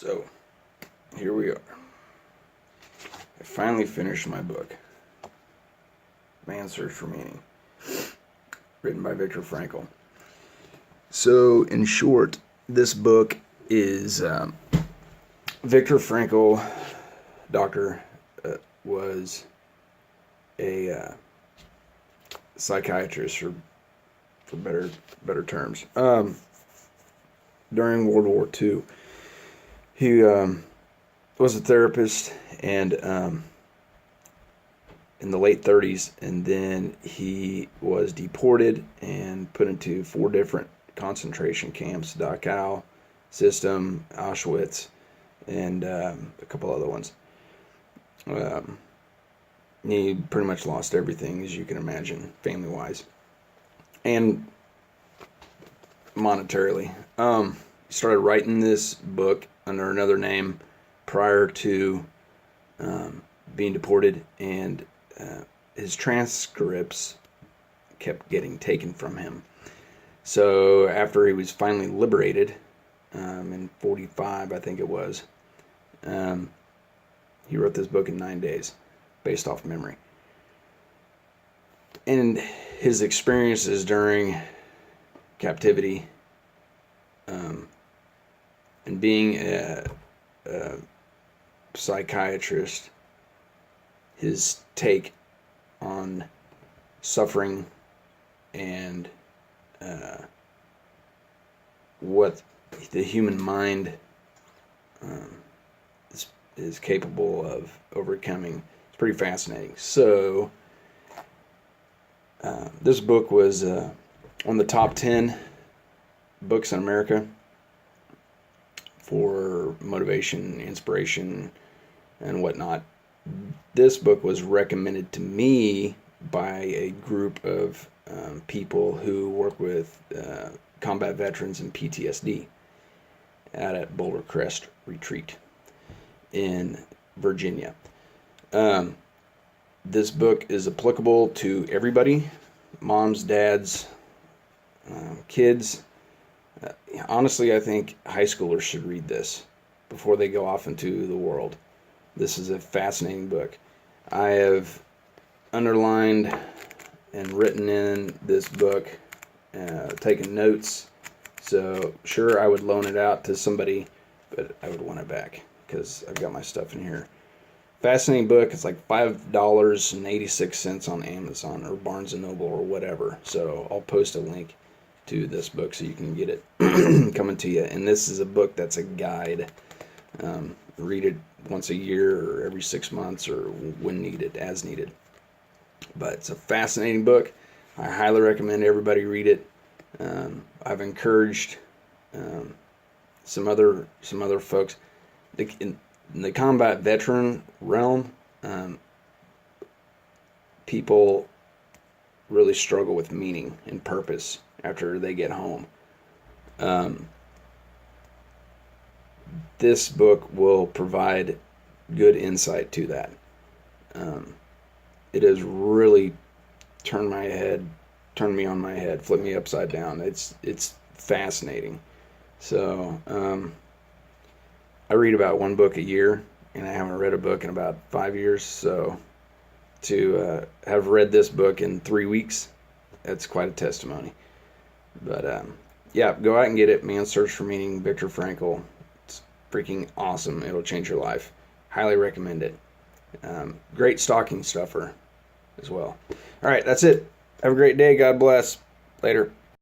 So, here we are. I finally finished my book, Man's Search for Meaning, written by Viktor Frankl. So, in short, this book is Viktor Frankl, doctor, was a psychiatrist, for better terms. During World War II, he was a therapist, and in the late 30s, and then he was deported and put into 4 different concentration camps: Dachau system, Auschwitz, and a couple other ones. He pretty much lost everything, as you can imagine, family-wise and monetarily. He started writing this book under another name prior to being deported, and his transcripts kept getting taken from him. So after he was finally liberated in 45, I think it was, he wrote this book in 9 days based off memory. And his experiences during captivity and being a psychiatrist, his take on suffering and what the human mind is capable of overcoming. It's pretty fascinating. So this book was on the top 10 books in America for motivation, inspiration, and whatnot. This book was recommended to me by a group of people who work with combat veterans and PTSD out at Boulder Crest Retreat in Virginia. This book is applicable to everybody: moms, dads, kids. Honestly, I think high schoolers should read this before they go off into the world. This is a fascinating book. I have underlined and written in this book, taken notes. So sure, I would loan it out to somebody, but I would want it back because I've got my stuff in here. Fascinating book. It's like $5.86 on Amazon or Barnes & Noble or whatever. So I'll post a link to this book so you can get it coming to you. And this is a book that's a guide. Read it once a year or every 6 months or when needed, as needed. But it's a fascinating book. I highly recommend everybody read it. I've encouraged some other folks in the combat veteran realm. People really struggle with meaning and purpose after they get home. This book will provide good insight to that. It has really turned me on my head, flipped me upside down. It's fascinating. So I read about 1 book a year, and I haven't read a book in about 5 years. So to have read this book in 3 weeks, that's quite a testimony. But yeah, go out and get it. Man's Search for Meaning, Viktor Frankl. It's freaking awesome. It'll change your life. Highly recommend it. Great stocking stuffer as well. All right, that's it. Have a great day. God bless. Later.